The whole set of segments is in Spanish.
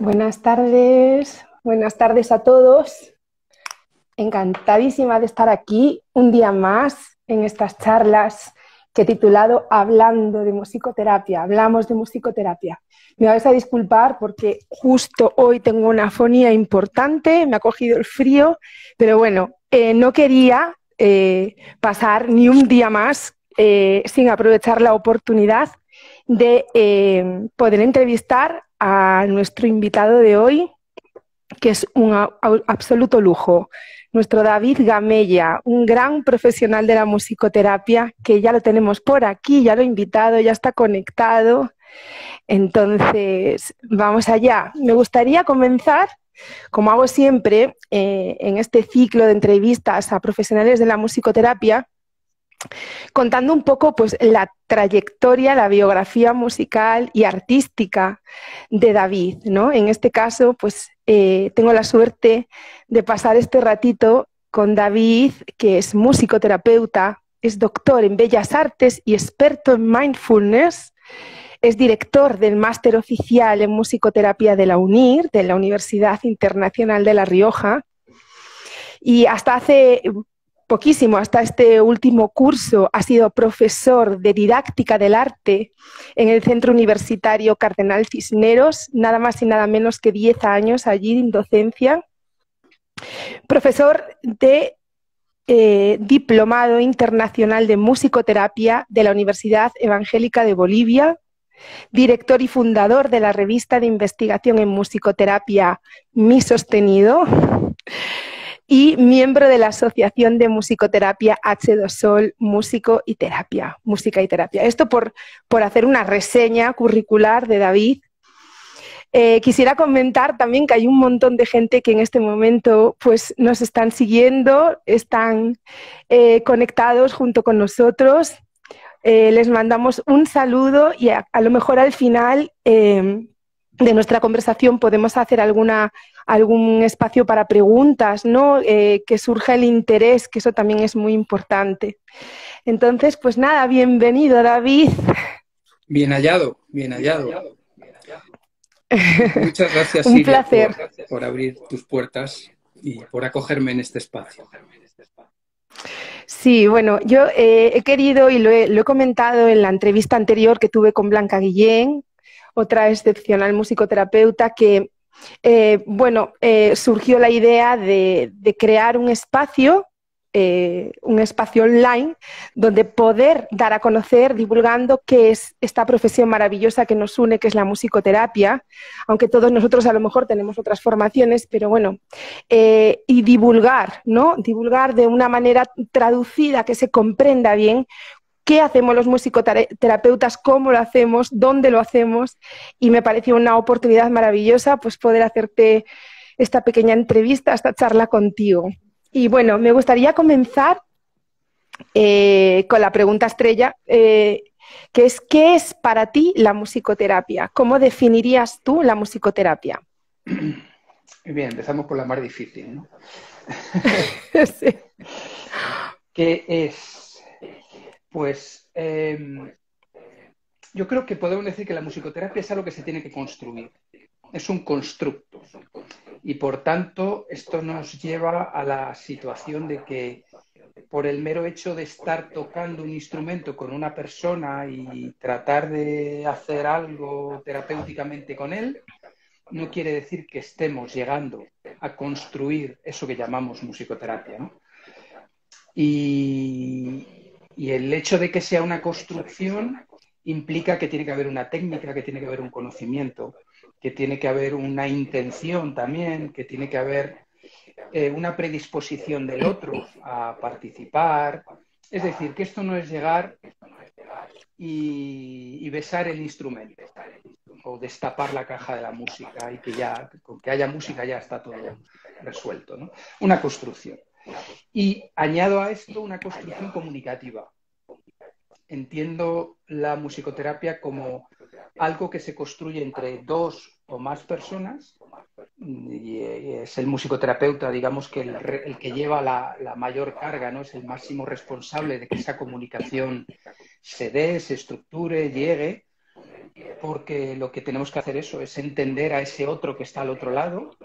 Buenas tardes a todos. Encantadísima de estar aquí un día más en estas charlas que he titulado Hablando de musicoterapia, hablamos de musicoterapia. Me vais a disculpar porque justo hoy tengo una afonía importante, me ha cogido el frío, pero bueno, no quería pasar ni un día más sin aprovechar la oportunidad de poder entrevistar a nuestro invitado de hoy, que es un absoluto lujo, nuestro David Gamella, un gran profesional de la musicoterapia, que ya lo tenemos por aquí, ya lo he invitado, ya está conectado. Entonces, vamos allá. Me gustaría comenzar, como hago siempre, en este ciclo de entrevistas a profesionales de la musicoterapia, contando un poco pues, la trayectoria, la biografía musical y artística de David, ¿no? En este caso, pues tengo la suerte de pasar este ratito con David, que es musicoterapeuta, es doctor en Bellas Artes y experto en mindfulness, es director del máster oficial en musicoterapia de la UNIR, de la Universidad Internacional de La Rioja, y hasta hace poquísimo, hasta este último curso, ha sido profesor de didáctica del arte en el Centro Universitario Cardenal Cisneros, nada más y nada menos que 10 años allí en docencia. Profesor de Diplomado Internacional de Musicoterapia de la Universidad Evangélica de Bolivia, director y fundador de la revista de investigación en musicoterapia Mi Sostenido, y miembro de la Asociación de Musicoterapia H2Sol, Música y Terapia. Esto por hacer una reseña curricular de David. Quisiera comentar también que hay un montón de gente que en este momento pues, nos están siguiendo, están conectados junto con nosotros. Les mandamos un saludo y a lo mejor al final de nuestra conversación podemos hacer algún espacio para preguntas, ¿no? Que surja el interés, que eso también es muy importante. Entonces, pues nada, bienvenido, David. Bien hallado, bien hallado. Muchas gracias, Un Siria, placer. por abrir tus puertas y por acogerme en este espacio. Sí, bueno, yo he querido y lo he comentado en la entrevista anterior que tuve con Blanca Guillén, otra excepcional musicoterapeuta, que surgió la idea de crear un espacio online donde poder dar a conocer, divulgando qué es esta profesión maravillosa que nos une, que es la musicoterapia, aunque todos nosotros a lo mejor tenemos otras formaciones, pero bueno, y divulgar, ¿no? Divulgar de una manera traducida, que se comprenda bien qué hacemos los musicoterapeutas, cómo lo hacemos, dónde lo hacemos, y me pareció una oportunidad maravillosa pues poder hacerte esta pequeña entrevista, esta charla contigo. Y bueno, me gustaría comenzar con la pregunta estrella, que es ¿qué es para ti la musicoterapia? ¿Cómo definirías tú la musicoterapia? Bien, empezamos por la más difícil, ¿no? Sí. ¿Qué es? Pues yo creo que podemos decir que la musicoterapia es algo que se tiene que construir. Es un constructo. Y por tanto, esto nos lleva a la situación de que por el mero hecho de estar tocando un instrumento con una persona y tratar de hacer algo terapéuticamente con él, no quiere decir que estemos llegando a construir eso que llamamos musicoterapia, ¿no? Y el hecho de que sea una construcción implica que tiene que haber una técnica, que tiene que haber un conocimiento, que tiene que haber una intención también, que tiene que haber una predisposición del otro a participar. Es decir, que esto no es llegar y besar el instrumento o destapar la caja de la música y que ya, con que haya música ya está todo resuelto, ¿no? Una construcción. Y añado a esto una construcción comunicativa. Entiendo la musicoterapia como algo que se construye entre dos o más personas y es el musicoterapeuta, digamos, que el que lleva la mayor carga, ¿no? Es el máximo responsable de que esa comunicación se dé, se estructure, llegue, porque lo que tenemos que hacer es entender a ese otro que está al otro lado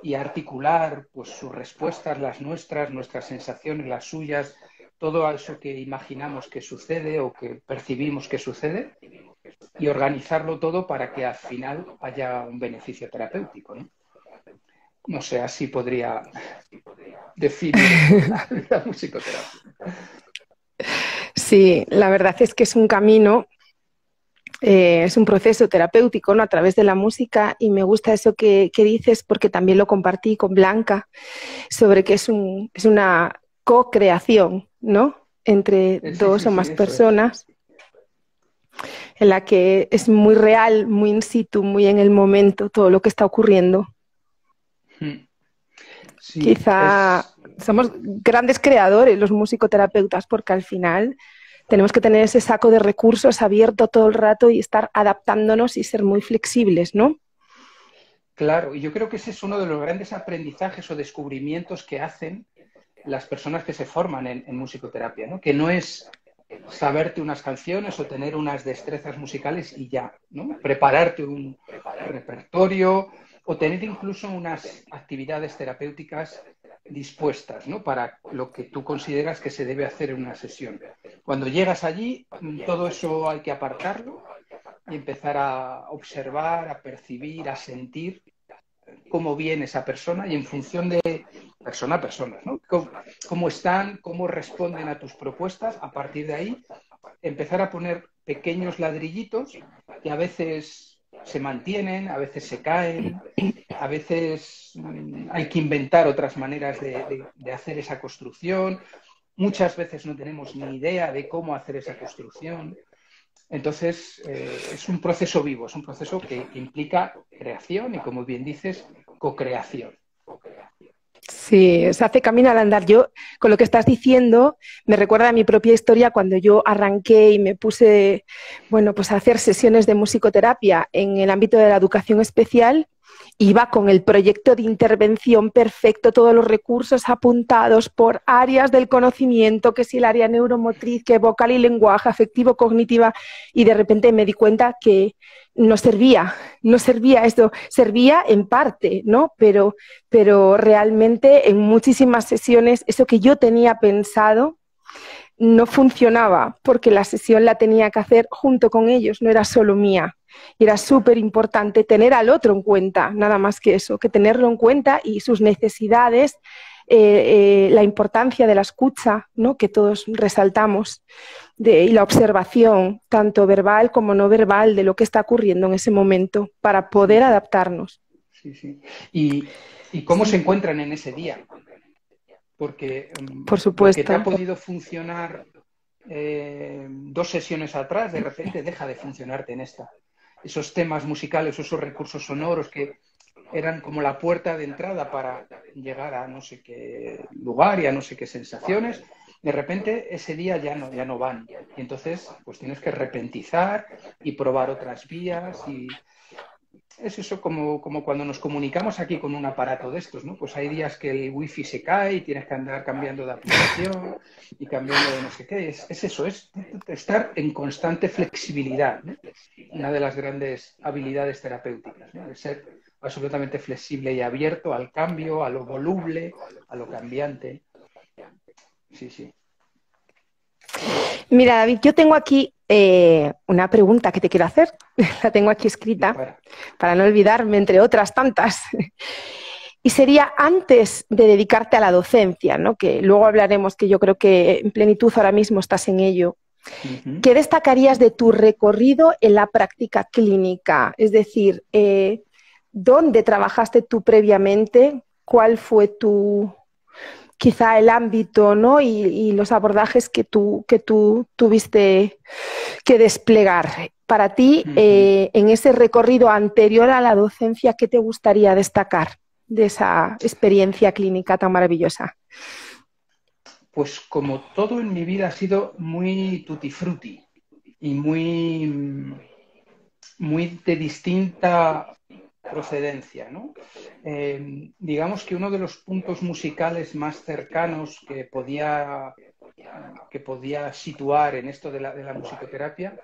y articular pues sus respuestas, las nuestras sensaciones, las suyas, todo eso que imaginamos que sucede o que percibimos que sucede y organizarlo todo para que al final haya un beneficio terapéutico, ¿no? No sé, así podría definir la musicoterapia. Sí, la verdad es que es un camino, es un proceso terapéutico, ¿no? A través de la música, y me gusta eso que dices porque también lo compartí con Blanca sobre que es una co-creación, ¿no? Entre dos o más personas, en la que es muy real, muy in situ, muy en el momento todo lo que está ocurriendo. Sí, quizá somos grandes creadores los musicoterapeutas, porque al final tenemos que tener ese saco de recursos abierto todo el rato y estar adaptándonos y ser muy flexibles, ¿no? Claro, y yo creo que ese es uno de los grandes aprendizajes o descubrimientos que hacen las personas que se forman en musicoterapia, ¿no? Que no es saberte unas canciones o tener unas destrezas musicales y ya, ¿no? Prepararte un repertorio o tener incluso unas actividades terapéuticas dispuestas, ¿no? Para lo que tú consideras que se debe hacer en una sesión. Cuando llegas allí, todo eso hay que apartarlo y empezar a observar, a percibir, a sentir cómo viene esa persona y en función de persona a persona, ¿no? Cómo están, cómo responden a tus propuestas, a partir de ahí empezar a poner pequeños ladrillitos que a veces se mantienen, a veces se caen, a veces hay que inventar otras maneras de hacer esa construcción, muchas veces no tenemos ni idea de cómo hacer esa construcción. Entonces, es un proceso vivo, es un proceso que implica creación y, como bien dices, co-creación. Sí, se hace camino al andar. Yo, con lo que estás diciendo, me recuerda a mi propia historia cuando yo arranqué y me puse, bueno, pues a hacer sesiones de musicoterapia en el ámbito de la educación especial. Iba con el proyecto de intervención perfecto, todos los recursos apuntados por áreas del conocimiento, que si el área neuromotriz, que vocal y lenguaje, afectivo, cognitiva, y de repente me di cuenta que no servía esto, servía en parte, ¿no? Pero realmente en muchísimas sesiones eso que yo tenía pensado no funcionaba, porque la sesión la tenía que hacer junto con ellos, no era solo mía. Y era súper importante tener al otro en cuenta, nada más que eso, que tenerlo en cuenta y sus necesidades, la importancia de la escucha, ¿no? Que todos resaltamos, y la observación, tanto verbal como no verbal, de lo que está ocurriendo en ese momento, para poder adaptarnos. Sí, sí. ¿Y cómo se encuentran en ese día? Porque por supuesto, lo que te ha podido funcionar 2 sesiones atrás, de repente deja de funcionarte en esta. Esos temas musicales, esos recursos sonoros que eran como la puerta de entrada para llegar a no sé qué lugar y a no sé qué sensaciones, de repente ese día ya no van. Y entonces pues tienes que repentizar y probar otras vías y es eso como cuando nos comunicamos aquí con un aparato de estos, ¿no? Pues hay días que el wifi se cae y tienes que andar cambiando de aplicación y cambiando de no sé qué. Es eso, es estar en constante flexibilidad, ¿no? Una de las grandes habilidades terapéuticas, ¿no? De ser absolutamente flexible y abierto al cambio, a lo voluble, a lo cambiante. Sí, sí. Mira, David, yo tengo aquí una pregunta que te quiero hacer. La tengo aquí escrita para no olvidarme, entre otras tantas. Y sería antes de dedicarte a la docencia, ¿no? Que luego hablaremos, que yo creo que en plenitud ahora mismo estás en ello. ¿Qué destacarías de tu recorrido en la práctica clínica? Es decir, ¿dónde trabajaste tú previamente? ¿Cuál fue quizá el ámbito, ¿no? y los abordajes que tú tuviste que desplegar? Para ti, en ese recorrido anterior a la docencia, ¿qué te gustaría destacar de esa experiencia clínica tan maravillosa? Pues como todo en mi vida ha sido muy tutti frutti y muy de distinta procedencia, ¿no? Digamos que uno de los puntos musicales más cercanos que podía situar en esto de la musicoterapia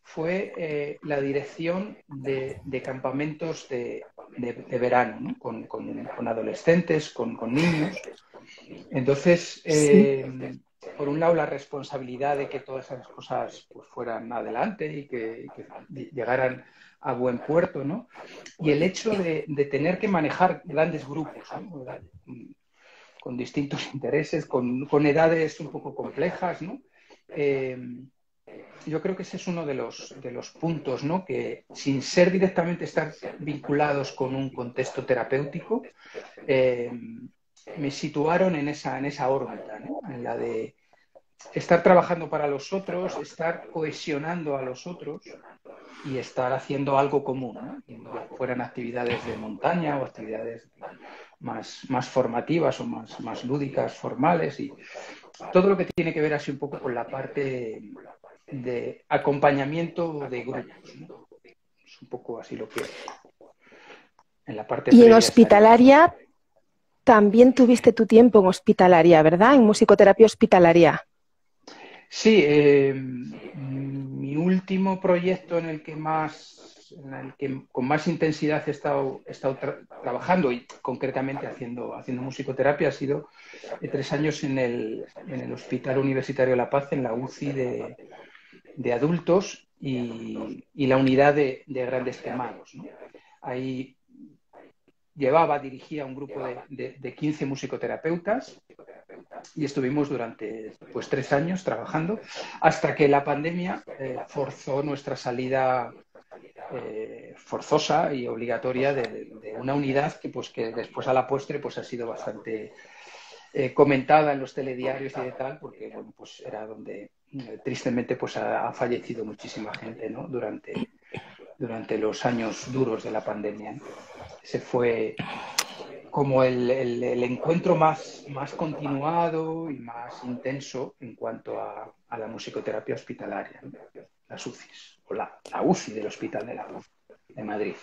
fue la dirección de campamentos de verano, ¿no? Con adolescentes, con niños. Entonces, por un lado, la responsabilidad de que todas esas cosas pues, fueran adelante y que llegaran a buen puerto, ¿no? Y el hecho de tener que manejar grandes grupos, ¿no? Con distintos intereses, con edades un poco complejas, ¿no? Yo creo que ese es uno de los puntos, ¿no? Que sin ser directamente estar vinculados con un contexto terapéutico, me situaron en esa órbita, ¿no? En la de estar trabajando para los otros, estar cohesionando a los otros y estar haciendo algo común, ¿no? Fueran actividades de montaña o actividades más formativas o más lúdicas, formales, y todo lo que tiene que ver así un poco con la parte de acompañamiento de grupos, ¿no? Es un poco así lo que en la parte y en previa hospitalaria también tuviste tu tiempo en hospitalaria, ¿verdad? En musicoterapia hospitalaria. Sí, mi último proyecto en el que con más intensidad he estado trabajando y concretamente haciendo musicoterapia ha sido 3 años en el Hospital Universitario La Paz, en la UCI de adultos y la unidad de grandes quemados, ¿no? Ahí dirigía un grupo de 15 musicoterapeutas y estuvimos durante 3 años trabajando hasta que la pandemia forzó nuestra salida forzosa y obligatoria de una unidad que después a la postre pues ha sido bastante comentada en los telediarios y de tal, porque bueno, pues era donde tristemente pues ha fallecido muchísima gente, ¿no? durante los años duros de la pandemia, ¿no? Ese fue como el encuentro más continuado y más intenso en cuanto a la musicoterapia hospitalaria, ¿no? Las UCIs, o la UCI del Hospital de Madrid.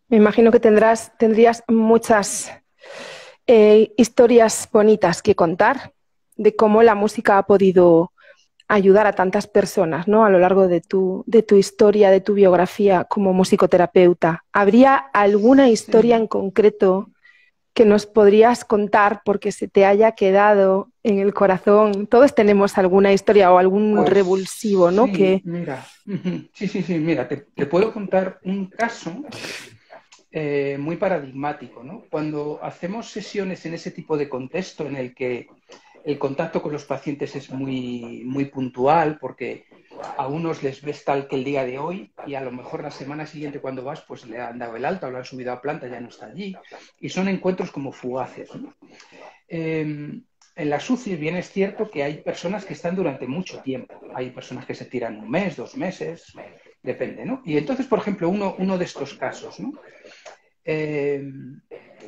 Me imagino que tendrías muchas historias bonitas que contar de cómo la música ha podido ayudar a tantas personas, ¿no? A lo largo de tu historia, de tu biografía como musicoterapeuta. ¿Habría alguna historia en concreto que nos podrías contar porque se te haya quedado en el corazón? Todos tenemos alguna historia o algún revulsivo, ¿no? Sí, mira, mira, te puedo contar un caso muy paradigmático, ¿no? Cuando hacemos sesiones en ese tipo de contexto en el que el contacto con los pacientes es muy puntual, porque a unos les ves tal que el día de hoy y a lo mejor la semana siguiente cuando vas pues le han dado el alta o lo han subido a planta, ya no está allí, y son encuentros como fugaces, ¿no? En las UCI bien es cierto que hay personas que están durante mucho tiempo, hay personas que se tiran 1 mes, 2 meses, depende, ¿no? Y entonces, por ejemplo, uno de estos casos, ¿no?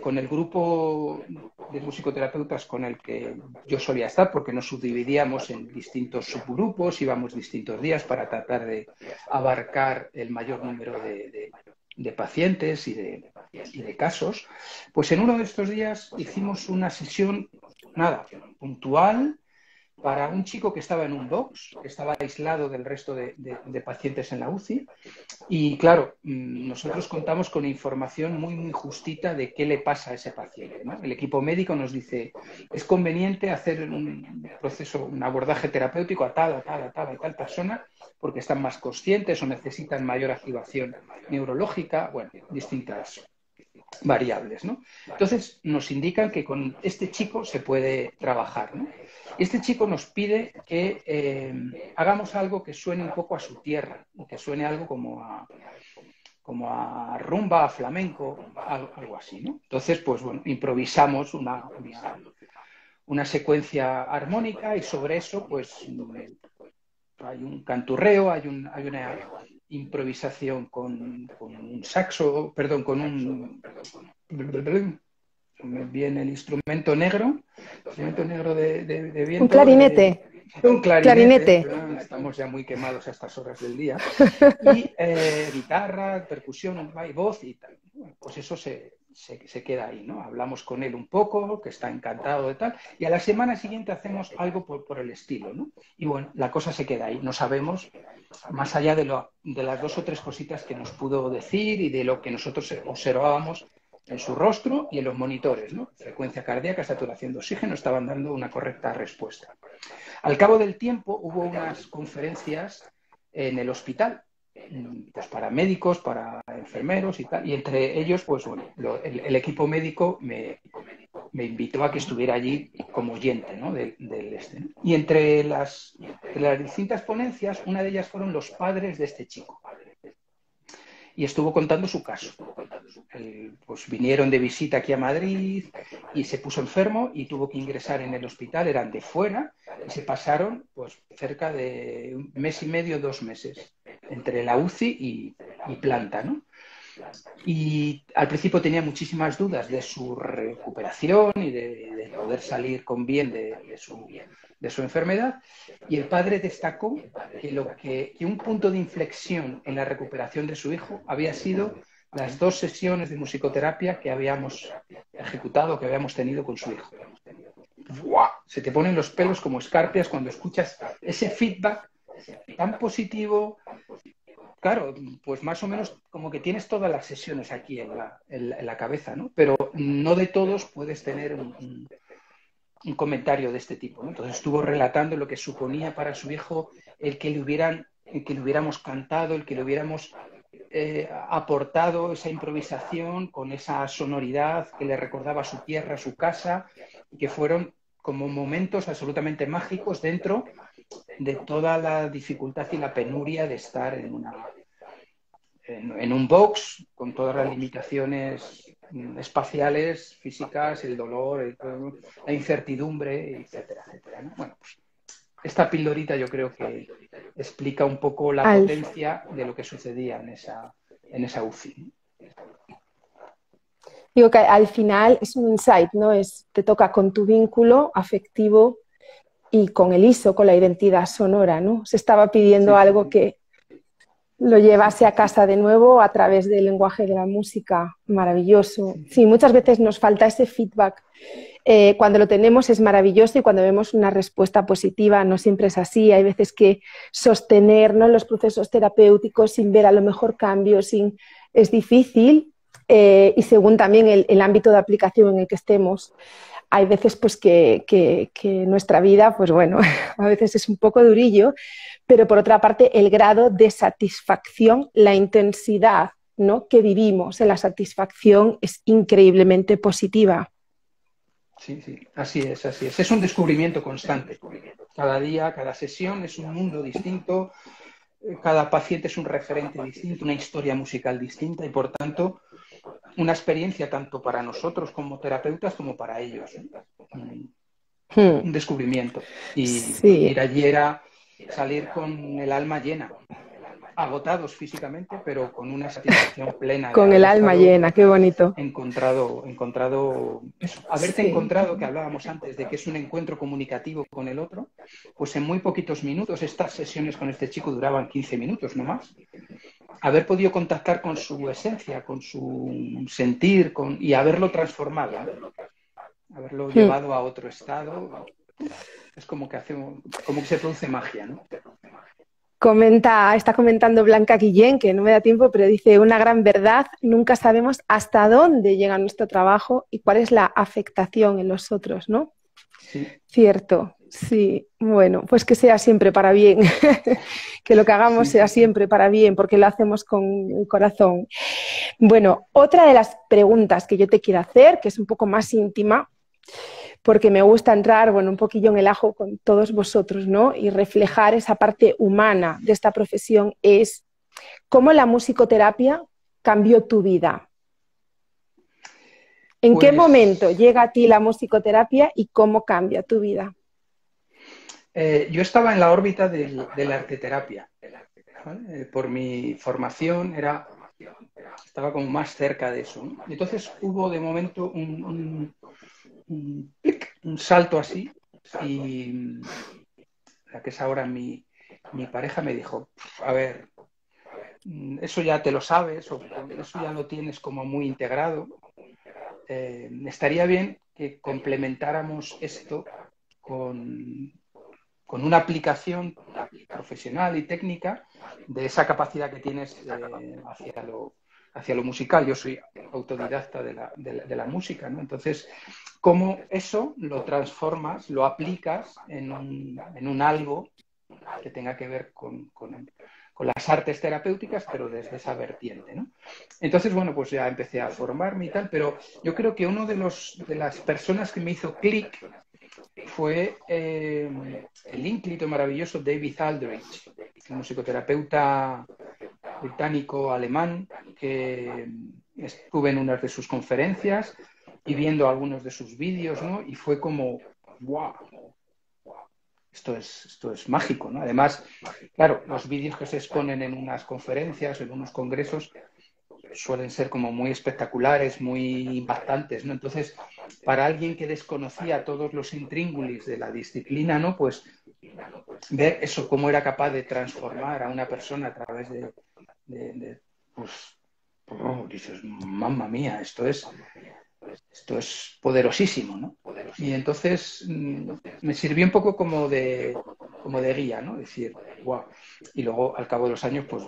Con el grupo de musicoterapeutas con el que yo solía estar, porque nos subdividíamos en distintos subgrupos, íbamos distintos días para tratar de abarcar el mayor número de pacientes y de casos, pues en uno de estos días hicimos una sesión, puntual, para un chico que estaba en un box, que estaba aislado del resto de pacientes en la UCI. Y claro, nosotros contamos con información muy justita de qué le pasa a ese paciente, ¿no? El equipo médico nos dice, es conveniente hacer un proceso, un abordaje terapéutico a tal persona, porque están más conscientes o necesitan mayor activación neurológica, bueno, distintas variables, ¿no? Entonces nos indican que con este chico se puede trabajar, ¿no? Y este chico nos pide que hagamos algo que suene un poco a su tierra, que suene algo como a rumba, a flamenco, algo así, ¿no? Entonces, pues bueno, improvisamos una secuencia armónica y sobre eso, pues hay un canturreo, hay una improvisación con un saxo, perdón, con un... Me viene el instrumento negro de viento. Un clarinete. Un clarinete. Estamos ya muy quemados a estas horas del día. Y guitarra, percusión, voz y tal. Pues eso se se queda ahí, ¿no? Hablamos con él un poco, que está encantado de tal, y a la semana siguiente hacemos algo por el estilo, ¿no? Y bueno, la cosa se queda ahí. No sabemos, más allá de las 2 o 3 cositas que nos pudo decir y de lo que nosotros observábamos en su rostro y en los monitores, ¿no? Frecuencia cardíaca, saturación de oxígeno, estaban dando una correcta respuesta. Al cabo del tiempo hubo unas conferencias en el hospital, pues para médicos, para enfermeros y tal, y entre ellos, pues bueno, el equipo médico me invitó a que estuviera allí como oyente, ¿no? ¿no? Y entre las distintas ponencias, una de ellas fueron los padres de este chico. Y estuvo contando su caso. Pues vinieron de visita aquí a Madrid y se puso enfermo y tuvo que ingresar en el hospital, eran de fuera, y se pasaron pues cerca de 1 mes y medio, 2 meses, entre la UCI y planta, ¿no? Y al principio tenía muchísimas dudas de su recuperación y de poder salir con bien de su enfermedad. Y el padre destacó que un punto de inflexión en la recuperación de su hijo había sido las 2 sesiones de musicoterapia que habíamos ejecutado, que habíamos tenido con su hijo. ¡Buah! Se te ponen los pelos como escarpias cuando escuchas ese feedback tan positivo. Claro, pues más o menos como que tienes todas las sesiones aquí en la cabeza, ¿no? Pero no de todos puedes tener un comentario de este tipo, ¿no? Entonces estuvo relatando lo que suponía para su hijo el que le hubiéramos cantado, el que le hubiéramos aportado esa improvisación con esa sonoridad que le recordaba su tierra, su casa, y que fueron como momentos absolutamente mágicos dentro de toda la dificultad y la penuria de estar en un box con todas las limitaciones espaciales, físicas, el dolor, la incertidumbre, etcétera, etcétera, ¿no? Bueno, pues esta pildorita yo creo que explica un poco la Al, potencia de lo que sucedía en esa UCI. digo que al final es un insight, ¿no? Te toca con tu vínculo afectivo y con el ISO, con la identidad sonora, ¿no? Se estaba pidiendo Sí, sí, algo sí. que lo llevase a casa de nuevo a través del lenguaje de la música. Maravilloso. Sí, muchas veces nos falta ese feedback. Cuando lo tenemos es maravilloso y cuando vemos una respuesta positiva no siempre es así. Hay veces que sostener, ¿no?, los procesos terapéuticos sin ver a lo mejor cambios es difícil, y según también el ámbito de aplicación en el que estemos. Hay veces pues que nuestra vida, pues bueno, a veces es un poco durillo, pero por otra parte el grado de satisfacción, la intensidad, ¿no?, que vivimos en la satisfacción es increíblemente positiva. Sí, sí, así es, así es. Es un descubrimiento constante. Cada día, cada sesión es un mundo distinto, cada paciente es un referente distinto, una historia musical distinta y por tanto una experiencia tanto para nosotros como terapeutas como para ellos, ¿eh? Un descubrimiento. Y Sí, ir allí era salir con el alma llena, agotados físicamente, pero con una satisfacción plena de con haber el alma estado llena, qué bonito. encontrado eso, haberte Sí. encontrado, que hablábamos antes de que es un encuentro comunicativo con el otro, pues en muy poquitos minutos, estas sesiones con este chico duraban 15 minutos no más, haber podido contactar con su esencia, con su sentir, y haberlo transformado, ¿no? Haberlo llevado a otro estado, es como que como que se produce magia, ¿no? Está comentando Blanca Guillén, que no me da tiempo, pero dice: una gran verdad, nunca sabemos hasta dónde llega nuestro trabajo y cuál es la afectación en los otros, ¿no? Sí, Cierto, sí. Bueno, pues que sea siempre para bien, que lo que hagamos sí, sea sí, sí. siempre para bien, porque lo hacemos con el corazón. Bueno, otra de las preguntas que yo te quiero hacer, que es un poco más íntima, porque me gusta entrar, bueno, un poquillo en el ajo con todos vosotros, ¿no?, y reflejar esa parte humana de esta profesión, es cómo la musicoterapia cambió tu vida. ¿En qué momento Pues llega a ti la musicoterapia y cómo cambia tu vida? yo estaba en la órbita de la arteterapia, ¿vale? Por mi formación estaba como más cerca de eso, ¿no? Y entonces hubo de momento un salto así y la que es ahora mi pareja me dijo, a ver, eso ya te lo sabes o eso ya lo tienes como muy integrado, estaría bien que complementáramos esto con una aplicación profesional y técnica de esa capacidad que tienes hacia lo musical. Yo soy autodidacta de la música, ¿no? Entonces, cómo eso lo transformas, lo aplicas en un algo que tenga que ver con las artes terapéuticas, pero desde esa vertiente, ¿no? Entonces, bueno, pues ya empecé a formarme y tal, pero yo creo que uno de las personas que me hizo clic fue el ínclito maravilloso David Aldrich, un musicoterapeuta británico-alemán que estuve en unas de sus conferencias y viendo algunos de sus vídeos, ¿no? Y fue como, wow, esto es mágico, ¿no? Además, claro, los vídeos que se exponen en unas conferencias, en unos congresos, suelen ser como muy espectaculares, muy impactantes, ¿no? Entonces, para alguien que desconocía todos los intríngulis de la disciplina, ¿no? Pues ver eso, cómo era capaz de transformar a una persona a través pues, dices, mamma mía, esto es poderosísimo, ¿no? Y entonces me sirvió un poco como de guía, ¿no? Decir, wow. Y luego, al cabo de los años, pues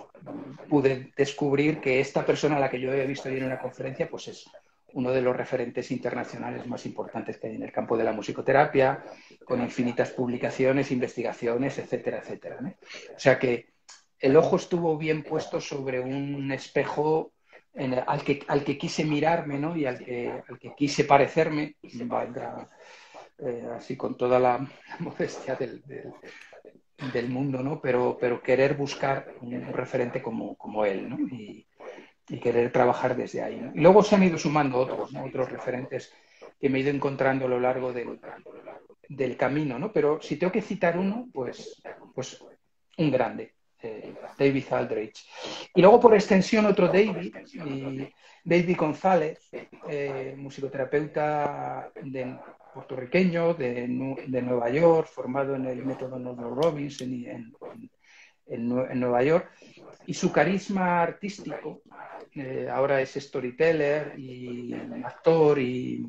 pude descubrir que esta persona a la que yo había visto en una conferencia, pues es uno de los referentes internacionales más importantes que hay en el campo de la musicoterapia, con infinitas publicaciones, investigaciones, etcétera, etcétera, ¿no? O sea que el ojo estuvo bien puesto sobre un espejo al que quise mirarme, ¿no? Y al que quise parecerme, valga, así con toda la modestia del mundo, ¿no? Pero querer buscar un referente como él, ¿no? Y querer trabajar desde ahí, ¿no? Y luego se han ido sumando otros, ¿no? Otros referentes que me he ido encontrando a lo largo del camino, ¿no? Pero si tengo que citar uno, pues un grande, David Aldrich. Y luego, por extensión, otro David González, musicoterapeuta puertorriqueño de Nueva York, formado en el método Norman Robbins en Nueva York, y su carisma artístico, ahora es storyteller y actor y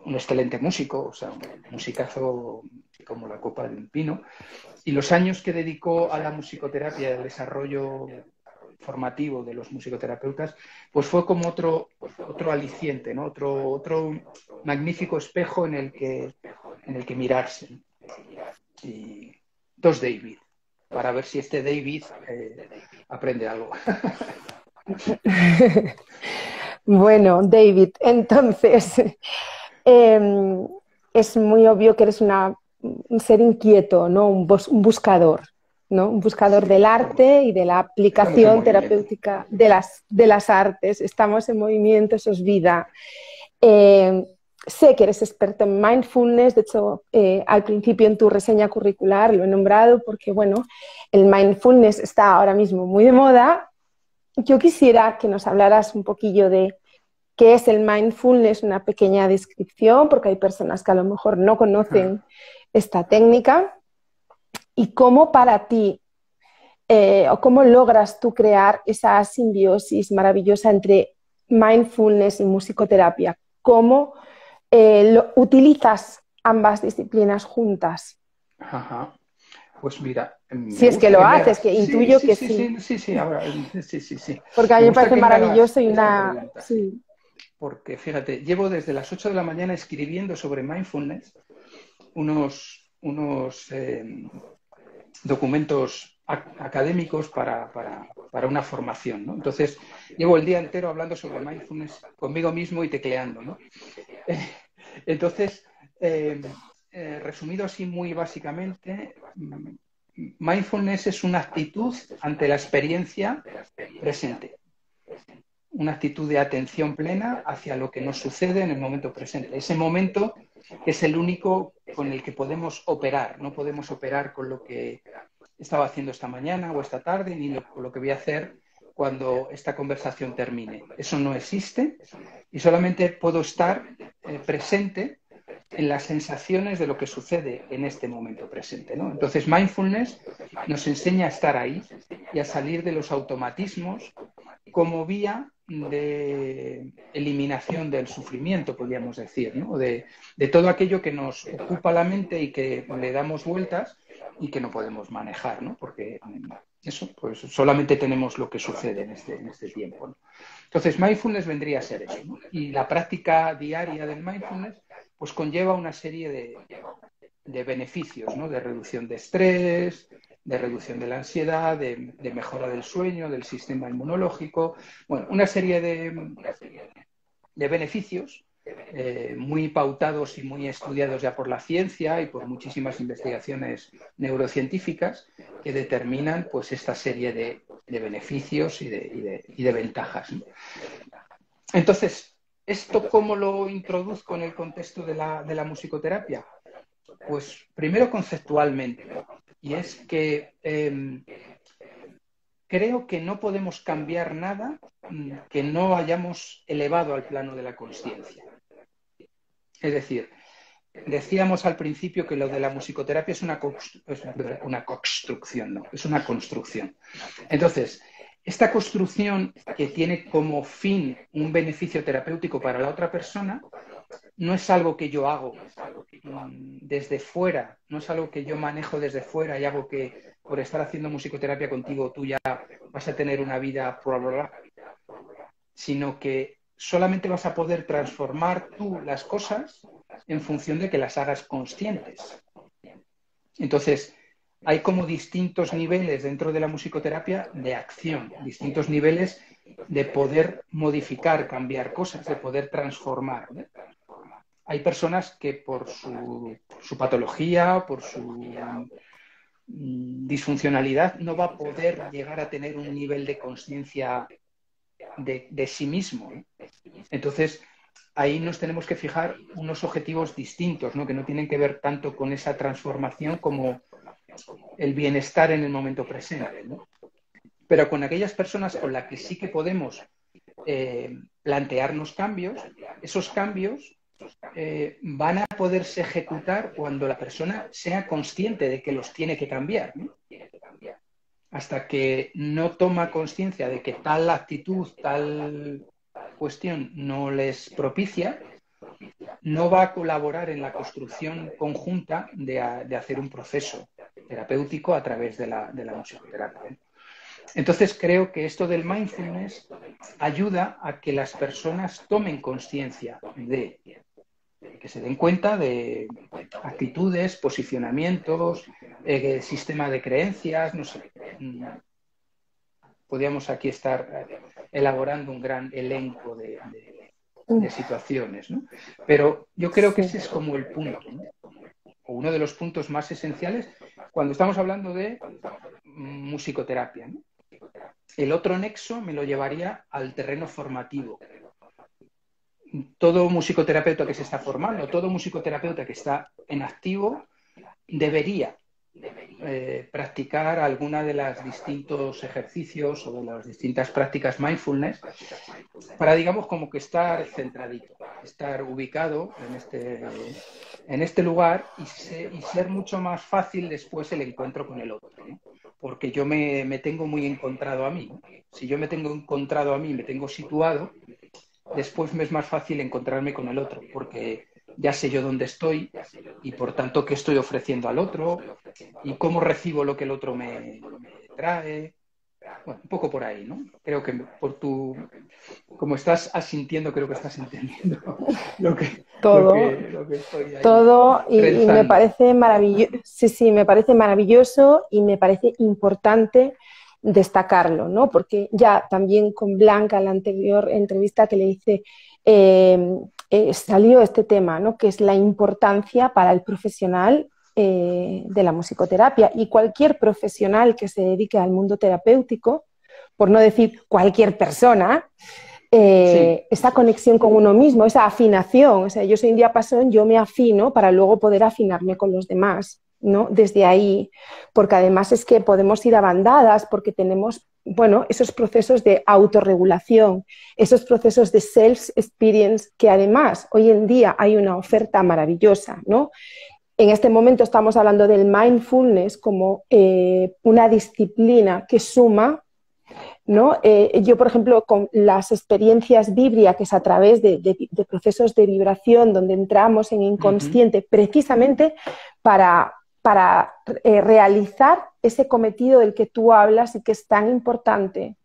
un excelente músico, o sea, un musicazo como la copa de un pino. Y los años que dedicó a la musicoterapia y al desarrollo formativo de los musicoterapeutas, pues fue como otro aliciente, ¿no? Otro magnífico espejo en el que mirarse. Y dos David, para ver si este David aprende algo. Bueno, David, entonces es muy obvio que eres un ser inquieto, ¿no? Un buscador, ¿no? Un buscador del arte y de la aplicación terapéutica de las artes. Estamos en movimiento, eso es vida. Sé que eres experto en mindfulness, de hecho, al principio en tu reseña curricular lo he nombrado porque, bueno, el mindfulness está ahora mismo muy de moda. Yo quisiera que nos hablaras un poquillo de qué es el mindfulness, una pequeña descripción, porque hay personas que a lo mejor no conocen esta técnica, y cómo para ti, o cómo logras tú crear esa simbiosis maravillosa entre mindfulness y musicoterapia. ¿Cómo utilizas ambas disciplinas juntas? Ajá. Pues mira, Si es que lo haces, que intuyo que sí. Sí, ahora, sí. Porque a mí me parece maravilloso y una... Sí. Porque, fíjate, llevo desde las 8 de la mañana escribiendo sobre mindfulness unos documentos académicos para una formación, ¿no? Entonces, llevo el día entero hablando sobre mindfulness conmigo mismo y tecleando, ¿no? Entonces, resumido así muy básicamente, mindfulness es una actitud ante la experiencia presente. Una actitud de atención plena hacia lo que nos sucede en el momento presente. Ese momento es el único con el que podemos operar. No podemos operar con lo que estaba haciendo esta mañana o esta tarde, ni con lo que voy a hacer cuando esta conversación termine. Eso no existe y solamente puedo estar presente en las sensaciones de lo que sucede en este momento presente, ¿no? Entonces, mindfulness nos enseña a estar ahí y a salir de los automatismos como vía de eliminación del sufrimiento, podríamos decir, ¿no? De todo aquello que nos ocupa la mente y que le damos vueltas y que no podemos manejar, ¿no? Porque eso, pues solamente tenemos lo que sucede en este tiempo, ¿no? Entonces, mindfulness vendría a ser eso, ¿no? Y la práctica diaria del mindfulness pues conlleva una serie de beneficios, ¿no? De reducción de estrés, de reducción de la ansiedad, de mejora del sueño, del sistema inmunológico, bueno, una serie de beneficios muy pautados y muy estudiados ya por la ciencia y por muchísimas investigaciones neurocientíficas que determinan pues esta serie de beneficios y de ventajas, ¿no? Entonces, ¿esto cómo lo introduzco en el contexto de la musicoterapia? Pues primero conceptualmente, y es que creo que no podemos cambiar nada que no hayamos elevado al plano de la consciencia. Es decir, decíamos al principio que lo de la musicoterapia es una construcción, no, es una construcción. Entonces, esta construcción que tiene como fin un beneficio terapéutico para la otra persona no es algo que yo hago desde fuera, no es algo que yo manejo desde fuera y hago que por estar haciendo musicoterapia contigo tú ya vas a tener una vida, sino que solamente vas a poder transformar tú las cosas en función de que las hagas conscientes. Entonces, hay como distintos niveles dentro de la musicoterapia de acción, distintos niveles de poder modificar, cambiar cosas, de poder transformar, ¿no? Hay personas que por su patología, por su disfuncionalidad, no va a poder llegar a tener un nivel de conciencia de sí mismo, ¿no? Entonces, ahí nos tenemos que fijar unos objetivos distintos, ¿no? Que no tienen que ver tanto con esa transformación como el bienestar en el momento presente, ¿no? Pero con aquellas personas con las que sí que podemos plantearnos cambios, esos cambios van a poderse ejecutar cuando la persona sea consciente de que los tiene que cambiar, ¿no? Hasta que no toma conciencia de que tal actitud, tal cuestión no les propicia, no va a colaborar en la construcción conjunta de hacer un proceso terapéutico a través de la musicoterapia. Entonces creo que esto del mindfulness ayuda a que las personas tomen conciencia de que se den cuenta de actitudes, posicionamientos, sistema de creencias, no sé. Podríamos aquí estar elaborando un gran elenco de situaciones, ¿no? Pero yo creo que ese es como el punto, ¿no? O uno de los puntos más esenciales cuando estamos hablando de musicoterapia, ¿no? El otro nexo me lo llevaría al terreno formativo. Todo musicoterapeuta que se está formando, todo musicoterapeuta que está en activo, debería practicar alguna de los distintos ejercicios o de las distintas prácticas mindfulness para, digamos, como que estar centradito, estar ubicado en este lugar y ser mucho más fácil después el encuentro con el otro, ¿no? Porque yo me tengo muy encontrado a mí, ¿no? Si yo me tengo encontrado a mí, me tengo situado, después me es más fácil encontrarme con el otro, porque ya sé yo dónde estoy y por tanto qué estoy ofreciendo al otro y cómo recibo lo que el otro me trae. Bueno, un poco por ahí, ¿no? Creo que como estás asintiendo, creo que estás entendiendo Todo, lo que estoy ahí todo y me pensando. parece maravilloso, sí, me parece maravilloso y me parece importante destacarlo, ¿no? Porque ya también con Blanca, en la anterior entrevista que le hice, salió este tema, ¿no? Que es la importancia para el profesional de la musicoterapia y cualquier profesional que se dedique al mundo terapéutico, por no decir cualquier persona, Sí. esa conexión con uno mismo, esa afinación. O sea, yo soy un diapasón, yo me afino para luego poder afinarme con los demás, ¿no? Desde ahí, porque además es que podemos ir a bandadas porque tenemos, bueno, esos procesos de autorregulación, esos procesos de self-experience que además hoy en día hay una oferta maravillosa, ¿no? En este momento estamos hablando del mindfulness como una disciplina que suma ¿no? Yo, por ejemplo, con las experiencias Vibria, que es a través de procesos de vibración, donde entramos en inconsciente, precisamente para realizar ese cometido del que tú hablas y que es tan importante,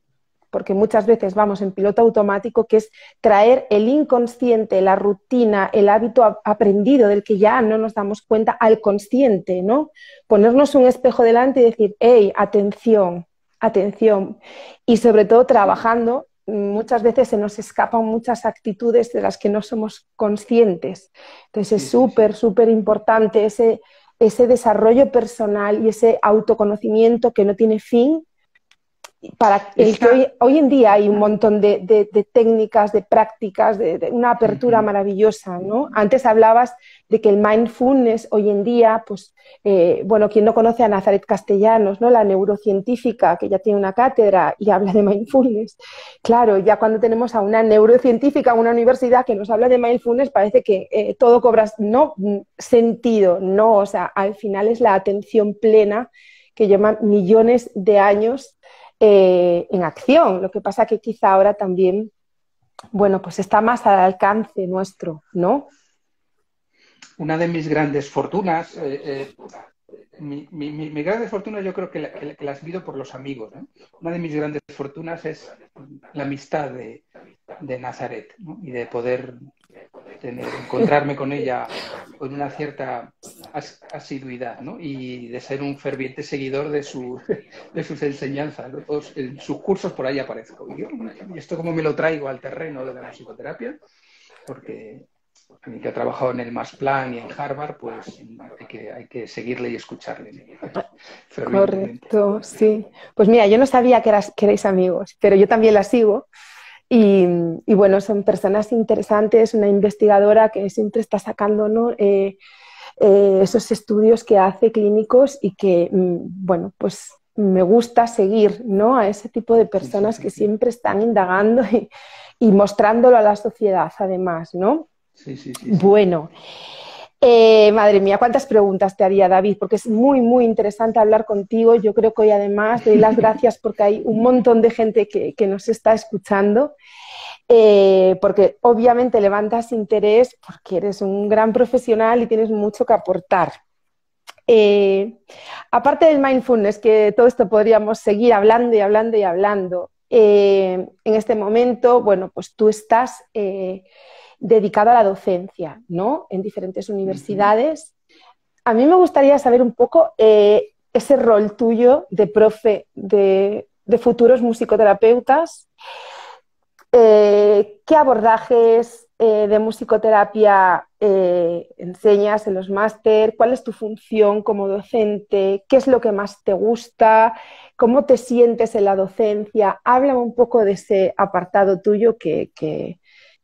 porque muchas veces vamos en piloto automático, que es traer el inconsciente, la rutina, el hábito aprendido del que ya no nos damos cuenta al consciente, ¿no? Ponernos un espejo delante y decir, hey, atención, atención. Y sobre todo trabajando, muchas veces se nos escapan muchas actitudes de las que no somos conscientes. Entonces es súper, súper importante ese desarrollo personal y ese autoconocimiento que no tiene fin, para el que hoy en día hay un montón de técnicas, de prácticas, de una apertura maravillosa, ¿no? Antes hablabas de que el mindfulness hoy en día, pues, bueno, quien no conoce a Nazaret Castellanos, ¿no? La neurocientífica, que ya tiene una cátedra y habla de mindfulness. Claro, ya cuando tenemos a una neurocientífica, una universidad que nos habla de mindfulness, parece que todo cobra, no sentido, no, o sea, al final es la atención plena que lleva millones de años en acción. Lo que pasa que quizá ahora también, bueno, pues está más al alcance nuestro, ¿no? Una de mis grandes fortunas, mi grandes fortunas yo creo que las mido por los amigos, ¿no? Una de mis grandes fortunas es la amistad de Nazaret, ¿no? Y de poder encontrarme con ella con una cierta asiduidad, ¿no? Y de ser un ferviente seguidor de sus enseñanzas, ¿no? Todos, en sus cursos por ahí aparezco. Y esto como me lo traigo al terreno de la musicoterapia, porque a mí que ha trabajado en el Max Planck y en Harvard, pues hay que seguirle y escucharle. Correcto, sí. Pues mira, yo no sabía que erais amigos, pero yo también la sigo. Y bueno, son personas interesantes, una investigadora que siempre está sacando, ¿no? Esos estudios que hace clínicos y que, bueno, pues me gusta seguir, ¿no? A ese tipo de personas que siempre están indagando y mostrándolo a la sociedad, además, ¿no? Sí. Bueno, madre mía, cuántas preguntas te haría, David, porque es muy, muy interesante hablar contigo. Yo creo que hoy además doy las gracias porque hay un montón de gente que nos está escuchando. Porque obviamente levantas interés porque eres un gran profesional y tienes mucho que aportar. Aparte del mindfulness, que todo esto podríamos seguir hablando y hablando y hablando, en este momento, bueno, pues tú estás dedicado a la docencia, ¿no? En diferentes universidades. A mí me gustaría saber un poco ese rol tuyo de profe de futuros musicoterapeutas. ¿Qué abordajes de musicoterapia enseñas en los máster? ¿Cuál es tu función como docente? ¿Qué es lo que más te gusta? ¿Cómo te sientes en la docencia? Háblame un poco de ese apartado tuyo que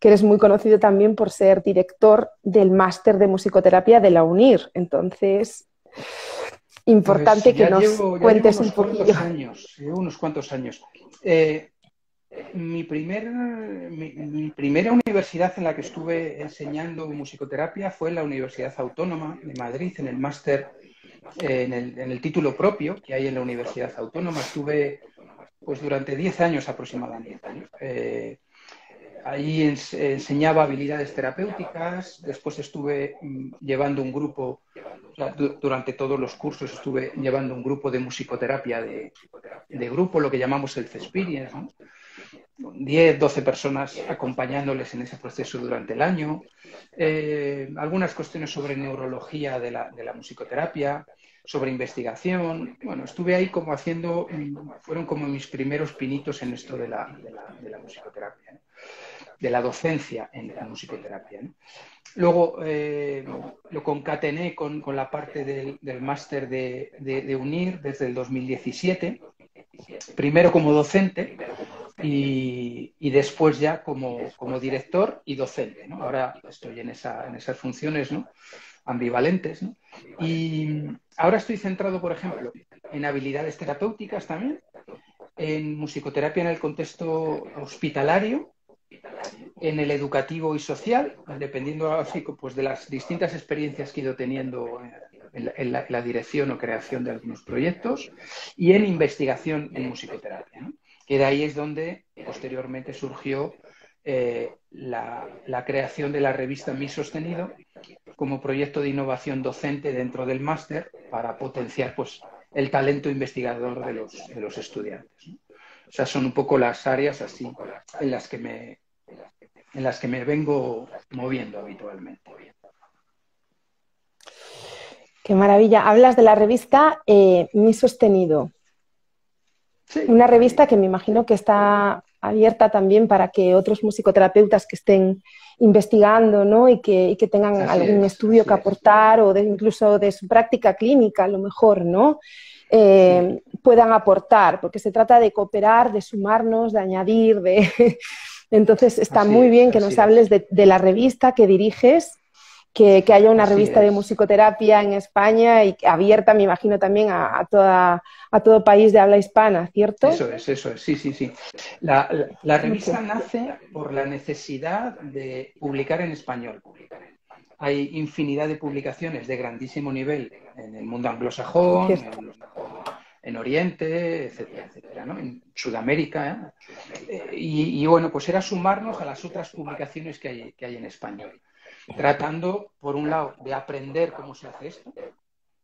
eres muy conocido también por ser director del máster de musicoterapia de la UNIR. Entonces, importante pues que nos cuentes un poquillo. Llevo unos cuantos años. Mi primera universidad en la que estuve enseñando musicoterapia fue en la Universidad Autónoma de Madrid, en el máster, en el título propio que hay en la Universidad Autónoma. Estuve pues durante 10 años aproximadamente, ¿no? Allí enseñaba habilidades terapéuticas, después estuve llevando un grupo, o sea, durante todos los cursos estuve llevando un grupo de musicoterapia de grupo, lo que llamamos el C-Experience, ¿no? 10, 12 personas acompañándoles en ese proceso durante el año. Algunas cuestiones sobre neurología de la musicoterapia, sobre investigación. Bueno, estuve ahí como haciendo, fueron como mis primeros pinitos en esto de la musicoterapia, ¿no? De la docencia en la musicoterapia, ¿no? Luego lo concatené con la parte del máster de UNIR desde el 2017, primero como docente y después ya como director y docente, ¿no? Ahora estoy en esas funciones, ¿no? Ambivalentes, ¿no? Y ahora estoy centrado, por ejemplo, en habilidades terapéuticas también, en musicoterapia en el contexto hospitalario, en el educativo y social, dependiendo así pues de las distintas experiencias que he ido teniendo en la dirección o creación de algunos proyectos, y en investigación en musicoterapia, ¿no? que de ahí es donde posteriormente surgió la creación de la revista Mi Sostenido como proyecto de innovación docente dentro del máster para potenciar pues, el talento investigador de los estudiantes, ¿no? O sea, son un poco las áreas así en las que me vengo moviendo habitualmente. Qué maravilla. Hablas de la revista Mi Sostenido. Sí, una revista que me imagino que está abierta también para que otros musicoterapeutas que estén investigando, ¿no? y que tengan algún estudio que aportar o incluso de su práctica clínica, a lo mejor, ¿no? Puedan aportar, porque se trata de cooperar, de sumarnos, de añadir, de... Entonces está muy bien que nos hables de la revista que diriges, que haya una revista de musicoterapia en España y abierta, me imagino, también a todo país de habla hispana, ¿cierto? Eso es, sí. La revista nace por la necesidad de publicar en español. Hay infinidad de publicaciones de grandísimo nivel en el mundo anglosajón, en Oriente, etcétera, ¿no? En Sudamérica. Y bueno, pues era sumarnos a las otras publicaciones que hay en español, tratando, por un lado, de aprender cómo se hace esto,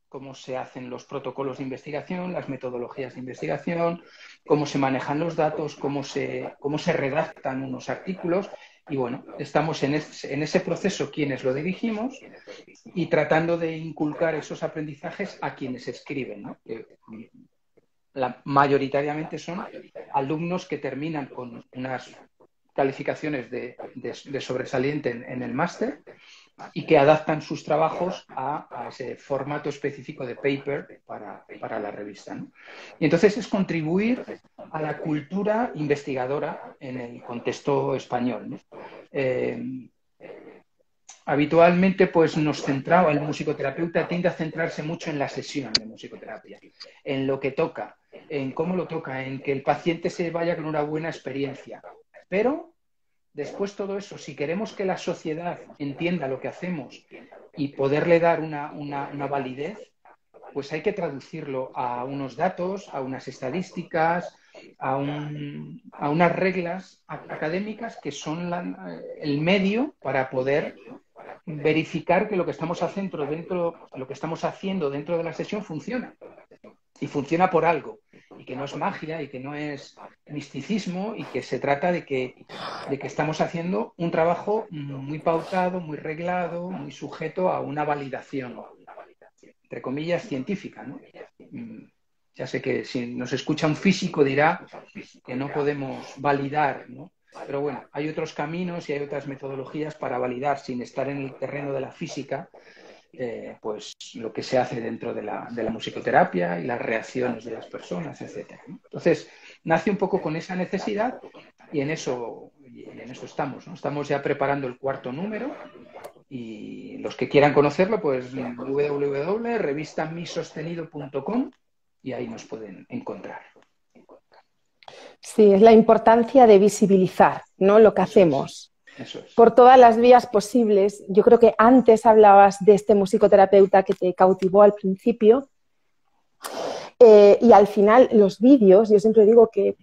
cómo se hacen los protocolos de investigación, las metodologías de investigación, cómo se manejan los datos, cómo se redactan unos artículos. Y bueno, estamos en ese proceso quienes lo dirigimos y tratando de inculcar esos aprendizajes a quienes escriben, ¿no? Que mayoritariamente son alumnos que terminan con unas calificaciones de sobresaliente en el máster y que adaptan sus trabajos a ese formato específico de paper para la revista, ¿no? Y entonces es contribuir a la cultura investigadora en el contexto español, ¿no? Habitualmente pues el musicoterapeuta tiende a centrarse mucho en la sesión de musicoterapia, en lo que toca, en cómo lo toca, en que el paciente se vaya con una buena experiencia. Pero después todo eso, si queremos que la sociedad entienda lo que hacemos y poderle dar una validez, pues hay que traducirlo a unos datos, a unas estadísticas, a unas reglas académicas que son el medio para poder verificar que lo que estamos haciendo dentro de la sesión funciona. Y funciona por algo. Y que no es magia y que no es misticismo y que se trata de que estamos haciendo un trabajo muy pautado, muy reglado, muy sujeto a una validación, entre comillas, científica, ¿no? Ya sé que si nos escucha un físico dirá que no podemos validar, ¿no? Pero bueno, hay otros caminos y hay otras metodologías para validar sin estar en el terreno de la física, pues lo que se hace dentro de la musicoterapia y las reacciones de las personas, etcétera, ¿no? Entonces, nace un poco con esa necesidad y en eso estamos, ¿no? Estamos ya preparando el 4º número y los que quieran conocerlo, pues www.revistamisostenido.com y ahí nos pueden encontrar. Sí, es la importancia de visibilizar, ¿no? Lo que hacemos. Eso es. Por todas las vías posibles. Yo creo que antes hablabas de este musicoterapeuta que te cautivó al principio y al final los vídeos, yo siempre digo que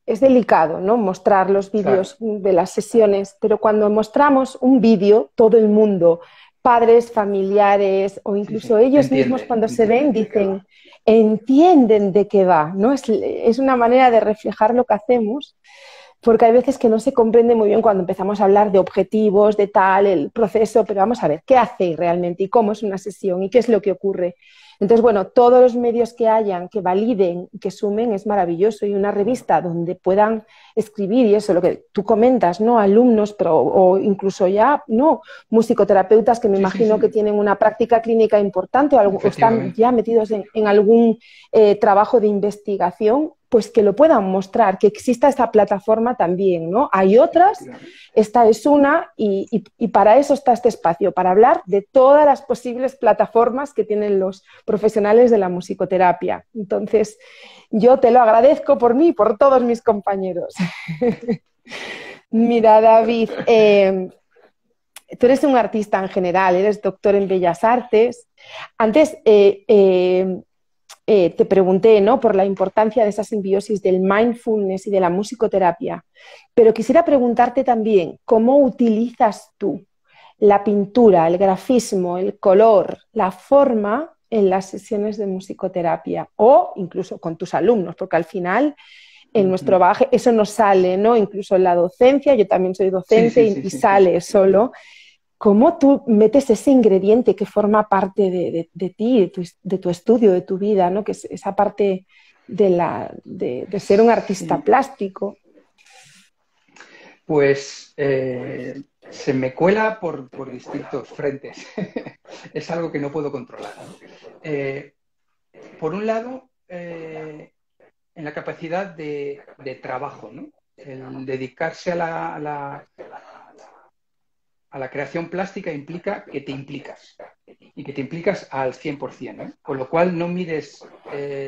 es delicado, ¿no? Mostrar los vídeos de las sesiones, pero cuando mostramos un vídeo, todo el mundo, padres, familiares o incluso ellos mismos cuando se ven dicen, entienden de qué va, ¿no? Es una manera de reflejar lo que hacemos. Porque hay veces que no se comprende muy bien cuando empezamos a hablar de objetivos, de tal, el proceso, pero vamos a ver qué hace realmente y cómo es una sesión y qué es lo que ocurre. Entonces, bueno, todos los medios que hayan, que validen, que sumen, es maravilloso. Y una revista donde puedan escribir, y eso, lo que tú comentas, ¿no? Alumnos, o incluso ya, ¿no? Musicoterapeutas que me imagino que tienen una práctica clínica importante o están ya metidos en algún trabajo de investigación, pues que lo puedan mostrar, que exista esta plataforma también, ¿no? Hay otras, esta es una, y para eso está este espacio, para hablar de todas las posibles plataformas que tienen los profesionales de la musicoterapia. Entonces, yo te lo agradezco por mí y por todos mis compañeros. Mira, David, tú eres un artista en general, eres doctor en Bellas Artes. Antes te pregunté, ¿no?, por la importancia de esa simbiosis del mindfulness y de la musicoterapia, pero quisiera preguntarte también, ¿cómo utilizas tú la pintura, el grafismo, el color, la forma en las sesiones de musicoterapia o incluso con tus alumnos? Porque al final en nuestro bagaje eso nos sale, ¿no? Incluso en la docencia, yo también soy docente y sale solo. ¿Cómo tú metes ese ingrediente que forma parte de ti, de tu estudio, de tu vida, ¿no?, que es esa parte de ser un artista plástico? Pues se me cuela por distintos frentes. Es algo que no puedo controlar, ¿no? Por un lado, en la capacidad de trabajo, ¿no? El dedicarse a la creación plástica implica que te implicas y que te implicas al 100%, ¿no? Con lo cual no mides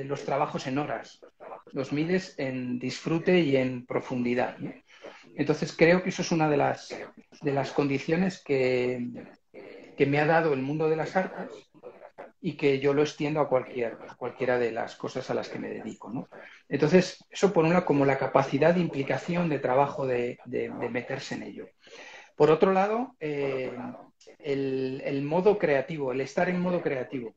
los trabajos en horas, los mides en disfrute y en profundidad, ¿no? Entonces creo que eso es una de las condiciones que me ha dado el mundo de las artes y que yo lo extiendo a cualquiera de las cosas a las que me dedico, ¿no? Entonces, eso por un lado, como la capacidad de implicación, de trabajo, de meterse en ello. Por otro lado, el modo creativo, el estar en modo creativo.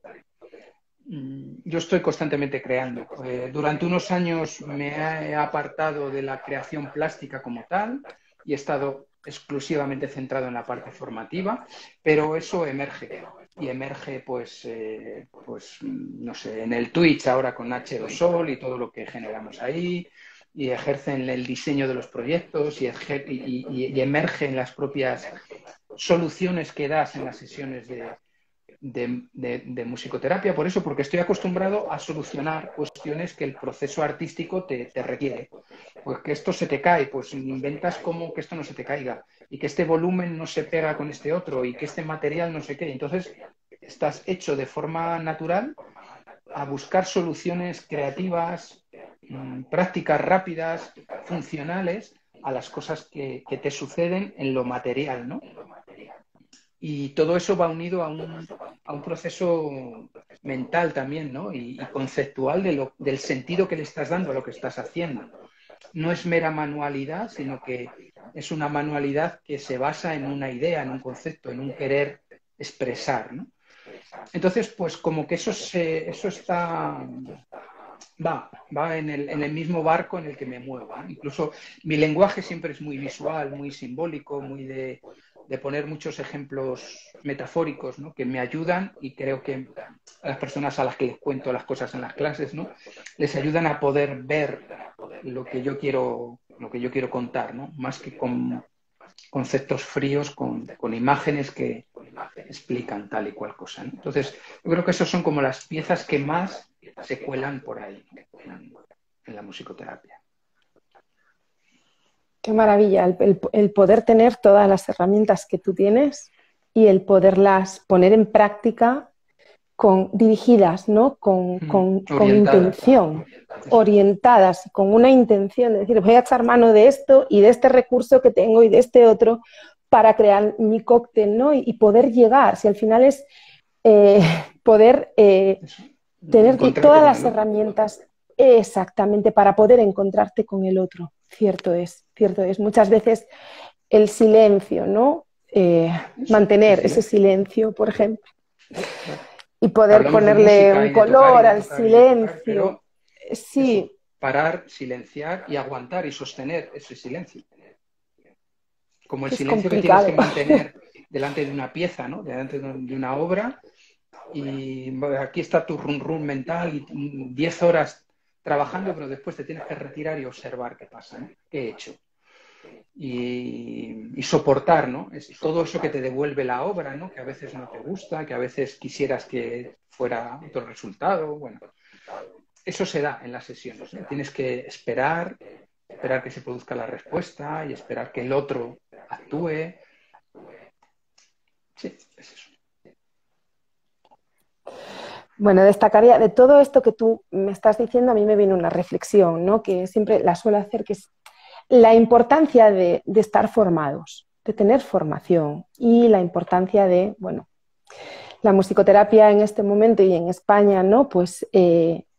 Yo estoy constantemente creando. Durante unos años me he apartado de la creación plástica como tal y he estado exclusivamente centrado en la parte formativa, pero eso emerge. Y emerge, pues no sé, en el Twitch ahora con H2Sol y todo lo que generamos ahí, y ejerce en el diseño de los proyectos y emerge en las propias soluciones que das en las sesiones de musicoterapia. Por eso, porque estoy acostumbrado a solucionar cuestiones que el proceso artístico te requiere. Pues que esto se te cae, pues inventas cómo que esto no se te caiga y que este volumen no se pega con este otro y que este material no sé qué. Entonces, estás hecho de forma natural a buscar soluciones creativas, prácticas rápidas, funcionales a las cosas que te suceden en lo material, ¿no? Y todo eso va unido a un proceso mental también, ¿no? Y conceptual del sentido que le estás dando a lo que estás haciendo. No es mera manualidad, sino que es una manualidad que se basa en una idea, en un concepto, en un querer expresar, ¿no? Entonces, pues como que eso va en el mismo barco en el que me muevo, ¿no? Incluso mi lenguaje siempre es muy visual, muy simbólico, muy de poner muchos ejemplos metafóricos, ¿no?, que me ayudan, y creo que a las personas a las que les cuento las cosas en las clases, ¿no?, les ayudan a poder ver lo que yo quiero contar, ¿no?, más que con conceptos fríos, con imágenes que explican tal y cual cosa, ¿no? Entonces, yo creo que esas son como las piezas que más se cuelan por ahí, ¿no?, en la musicoterapia. Qué maravilla el poder tener todas las herramientas que tú tienes y el poderlas poner en práctica dirigidas, ¿no?, con intención, orientadas, con una intención de decir, voy a echar mano de esto y de este recurso que tengo y de este otro para crear mi cóctel, ¿no? Y poder llegar, si al final es poder tener todas las herramientas exactamente para poder encontrarte con el otro. Cierto es. Muchas veces el silencio, ¿no? Mantener ese silencio, por ejemplo, y poder hablamos ponerle un color al silencio. Pero sí. Eso, parar, silenciar y aguantar y sostener ese silencio. Como el silencio que tienes que mantener delante de una pieza, ¿no?, delante de una obra, y aquí está tu run mental y 10 horas trabajando, pero después te tienes que retirar y observar qué pasa, ¿no?, qué he hecho. Y soportar, ¿no?, es todo eso que te devuelve la obra, ¿no?, que a veces no te gusta, que a veces quisieras que fuera otro resultado. Bueno, eso se da en las sesiones, ¿no? Tienes que esperar que se produzca la respuesta y esperar que el otro actúe. Sí, es eso. Bueno, destacaría de todo esto que tú me estás diciendo, a mí me viene una reflexión, ¿no?, que siempre la suelo hacer, que es la importancia de estar formados, de tener formación, y la importancia de, bueno, la musicoterapia en este momento y en España, ¿no?, pues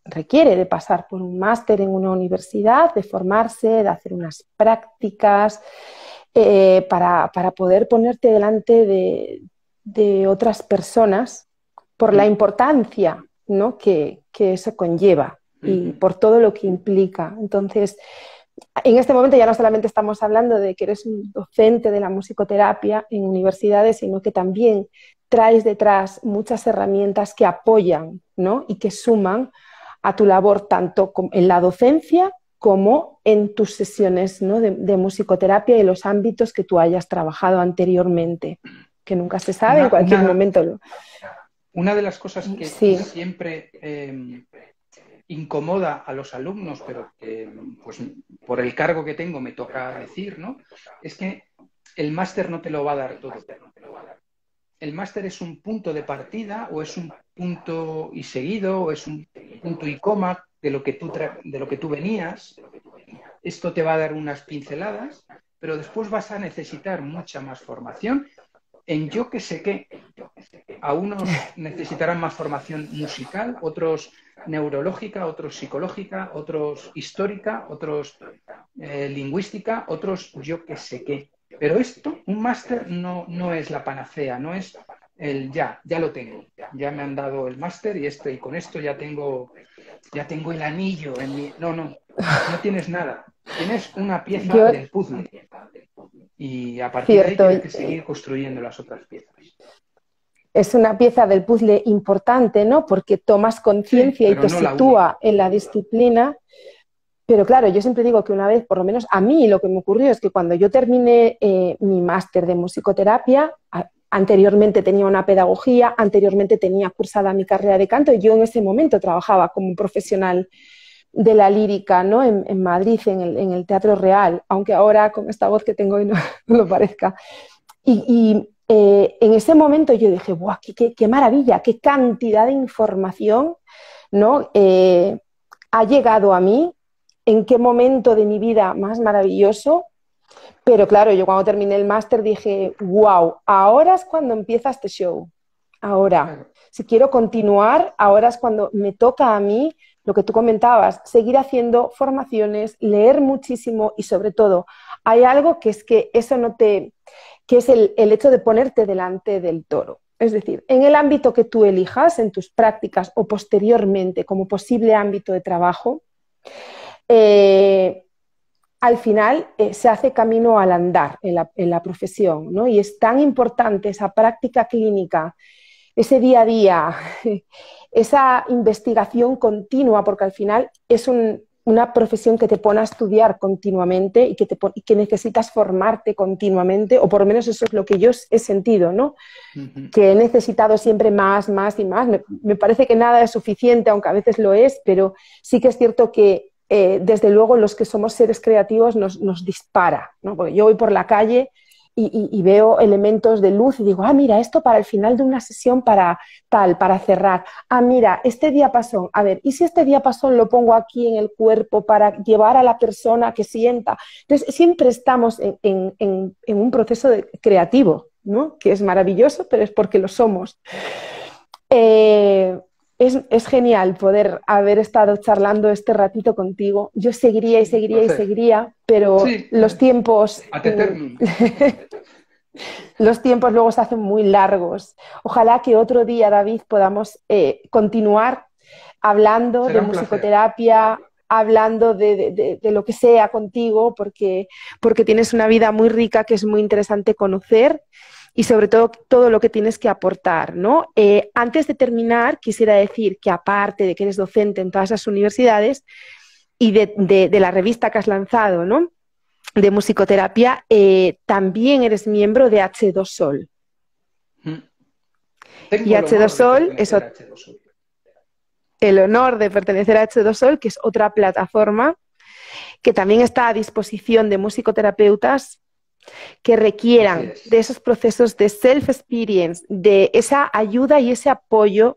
requiere de pasar por un máster en una universidad, de formarse, de hacer unas prácticas, para poder ponerte delante de otras personas por la importancia, ¿no?, que eso conlleva y por todo lo que implica. Entonces, en este momento ya no solamente estamos hablando de que eres un docente de la musicoterapia en universidades, sino que también traes detrás muchas herramientas que apoyan, ¿no?, y que suman a tu labor tanto en la docencia como en tus sesiones, ¿no?, de musicoterapia y los ámbitos que tú hayas trabajado anteriormente, que nunca se sabe, en cualquier momento. Una de las cosas que sí. siempre incomoda a los alumnos, pero que pues, por el cargo que tengo me toca decir, ¿no?, es que el máster no te lo va a dar todo. El máster es un punto de partida, o es un punto y seguido, o es un punto y coma de lo que tú venías. Esto te va a dar unas pinceladas, pero después vas a necesitar mucha más formación en yo que sé qué. A unos necesitarán más formación musical, otros neurológica, otros psicológica, otros histórica, otros lingüística, otros yo que sé qué. Pero esto, un máster no es la panacea, no es el ya lo tengo, ya me han dado el máster y con esto ya tengo el anillo en mi... No tienes nada, tienes una pieza del puzzle y a partir de ahí tienes que seguir construyendo las otras piezas. Es una pieza del puzzle importante, ¿no?, porque tomas conciencia y te sitúa en la disciplina. Pero claro, yo siempre digo que una vez, por lo menos a mí, lo que me ocurrió es que cuando yo terminé mi máster de musicoterapia, anteriormente tenía una pedagogía, anteriormente tenía cursada mi carrera de canto, y yo en ese momento trabajaba como profesional de la lírica, ¿no?, en Madrid, en el Teatro Real, aunque ahora con esta voz que tengo hoy no lo parezca. Y en ese momento yo dije, ¡buah, qué maravilla, qué cantidad de información, ¿no?, ha llegado a mí! ¿En qué momento de mi vida más maravilloso? Pero claro, yo cuando terminé el máster dije, wow, ahora es cuando empieza este show. Ahora, si quiero continuar, ahora es cuando me toca a mí, lo que tú comentabas, seguir haciendo formaciones, leer muchísimo y sobre todo, hay algo que es que eso que es el hecho de ponerte delante del toro. Es decir, en el ámbito que tú elijas, en tus prácticas o posteriormente como posible ámbito de trabajo, al final se hace camino al andar en la profesión, ¿no? Y es tan importante esa práctica clínica, ese día a día, esa investigación continua, porque al final es una profesión que te pone a estudiar continuamente y que necesitas formarte continuamente, o por lo menos eso es lo que yo he sentido, ¿no? Que he necesitado siempre más y más. Me parece que nada es suficiente, aunque a veces lo es, pero sí que es cierto que desde luego los que somos seres creativos nos dispara, ¿no? Porque yo voy por la calle y veo elementos de luz y digo, mira, esto para el final de una sesión para cerrar. Mira, este diapasón, a ver, ¿y si este diapasón lo pongo aquí en el cuerpo para llevar a la persona que sienta? Entonces, siempre estamos en un proceso creativo, ¿no?, que es maravilloso, pero es porque lo somos. Es genial poder haber estado charlando este ratito contigo. Yo seguiría y seguiría, pero sí, los tiempos... los tiempos luego se hacen muy largos. Ojalá que otro día, David, podamos continuar hablando de musicoterapia, hablando de lo que sea contigo, porque tienes una vida muy rica que es muy interesante conocer. Y sobre todo lo que tienes que aportar, ¿no? Antes de terminar, quisiera decir que aparte de que eres docente en todas las universidades y de la revista que has lanzado, ¿no?, de musicoterapia, también eres miembro de H2Sol. Y H2Sol es el honor de pertenecer a H2Sol, que es otra plataforma que también está a disposición de musicoterapeutas que requieran de esos procesos de self-experience, de esa ayuda y ese apoyo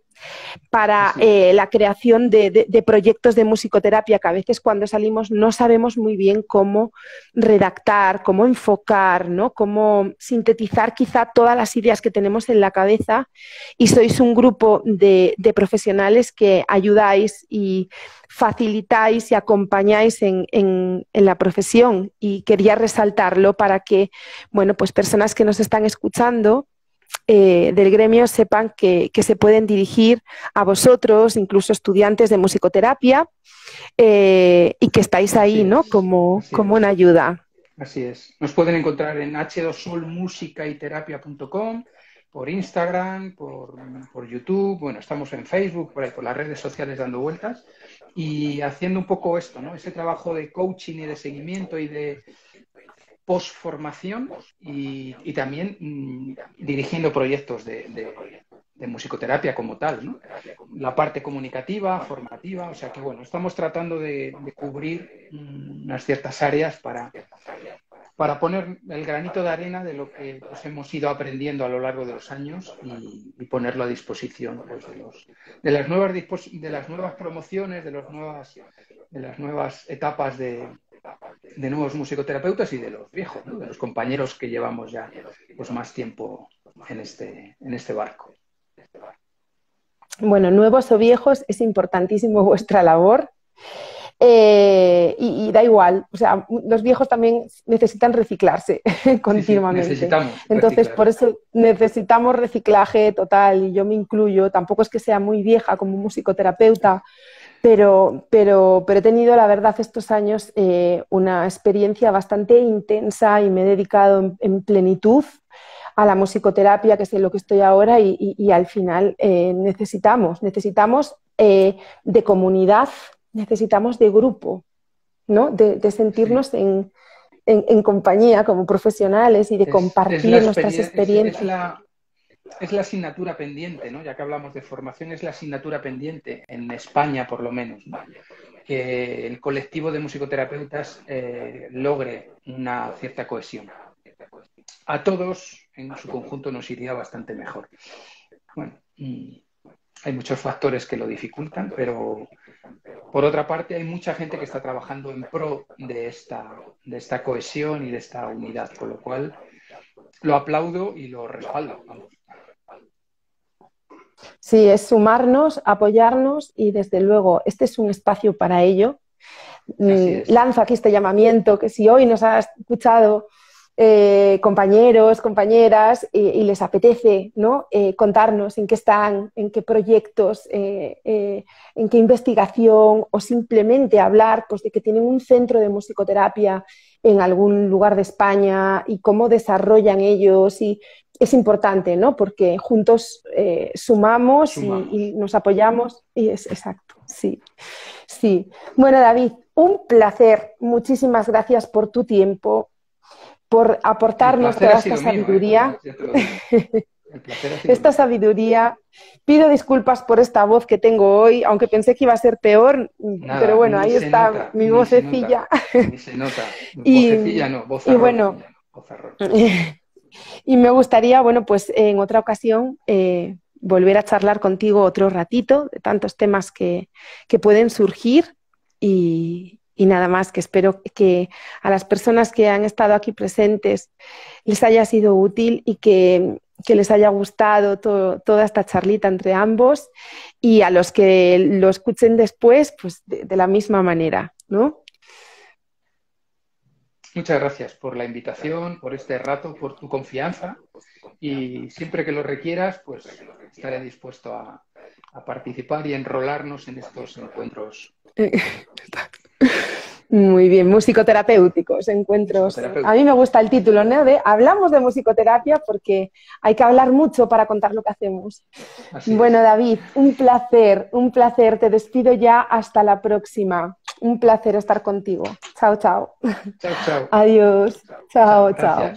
para la creación de proyectos de musicoterapia, que a veces cuando salimos no sabemos muy bien cómo redactar, cómo enfocar, ¿no? Cómo sintetizar quizá todas las ideas que tenemos en la cabeza, y sois un grupo de profesionales que ayudáis y facilitáis y acompañáis en la profesión, y quería resaltarlo para que, bueno, pues personas que nos están escuchando del gremio sepan que se pueden dirigir a vosotros, incluso estudiantes de musicoterapia, y que estáis ahí, ¿no? Como una ayuda. Así es. Nos pueden encontrar en h2solmusicayterapia.com, por Instagram, por YouTube, bueno, estamos en Facebook, por ahí, por las redes sociales dando vueltas y haciendo un poco esto, ¿no? Ese trabajo de coaching y de seguimiento y de postformación y también dirigiendo proyectos de musicoterapia como tal, ¿no? La parte comunicativa, formativa, o sea que bueno, estamos tratando de cubrir unas ciertas áreas para poner el granito de arena de lo que pues, hemos ido aprendiendo a lo largo de los años y ponerlo a disposición pues, de las nuevas promociones, de las nuevas etapas de nuevos musicoterapeutas y de los viejos, ¿no? De los compañeros que llevamos ya pues, más tiempo en este barco. Bueno, nuevos o viejos, es importantísimo vuestra labor. Y da igual, o sea, los viejos también necesitan reciclarse continuamente. Sí, necesitamos Entonces, reciclar. por eso necesitamos reciclaje total, y yo me incluyo. Tampoco es que sea muy vieja como musicoterapeuta, pero he tenido, la verdad, estos años una experiencia bastante intensa, y me he dedicado en plenitud a la musicoterapia, que es en lo que estoy ahora, y al final necesitamos de comunidad, necesitamos de grupo, ¿no? De sentirnos en compañía como profesionales y de compartir nuestras experiencias. Es la asignatura pendiente, ¿no? Ya que hablamos de formación, es la asignatura pendiente en España, por lo menos, ¿no? Que el colectivo de musicoterapeutas logre una cierta cohesión. A todos, en su conjunto, nos iría bastante mejor. Bueno, hay muchos factores que lo dificultan, pero por otra parte hay mucha gente que está trabajando en pro de esta cohesión y de esta unidad, con lo cual lo aplaudo y lo respaldo. Vamos. Sí, es sumarnos, apoyarnos, y desde luego este es un espacio para ello. Lanzo aquí este llamamiento, que si hoy nos ha escuchado compañeros, compañeras, y les apetece, ¿no? Contarnos en qué están, en qué proyectos, en qué investigación, o simplemente hablar pues, de que tienen un centro de musicoterapia en algún lugar de España y cómo desarrollan ellos, y es importante, ¿no? Porque juntos sumamos. Y nos apoyamos, y es exacto, sí. Sí. Bueno, David, un placer. Muchísimas gracias por tu tiempo, por aportarnos toda esta sabiduría. Esta sabiduría. Pido disculpas por esta voz que tengo hoy, aunque pensé que iba a ser peor. Nada, pero bueno, ahí está mi vocecilla. Ni se nota. Vocecilla no, vozarrón. Y bueno, y me gustaría, bueno, pues en otra ocasión volver a charlar contigo otro ratito de tantos temas que pueden surgir, y nada más, que espero que a las personas que han estado aquí presentes les haya sido útil, y que les haya gustado toda esta charlita entre ambos, y a los que lo escuchen después, pues de la misma manera, ¿no? Muchas gracias por la invitación, por este rato, por tu confianza, y siempre que lo requieras, pues estaré dispuesto a participar y enrolarnos en estos encuentros. Muy bien, musicoterapéuticos, encuentros. A mí me gusta el título, ¿no? De Hablamos de musicoterapia, porque hay que hablar mucho para contar lo que hacemos. Bueno, David, un placer. Te despido ya, hasta la próxima. Un placer estar contigo. Chao, chao. Chao, chao. Adiós. Chao, chao.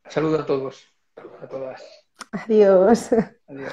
Saludo a todos, a todas. Adiós. Adiós.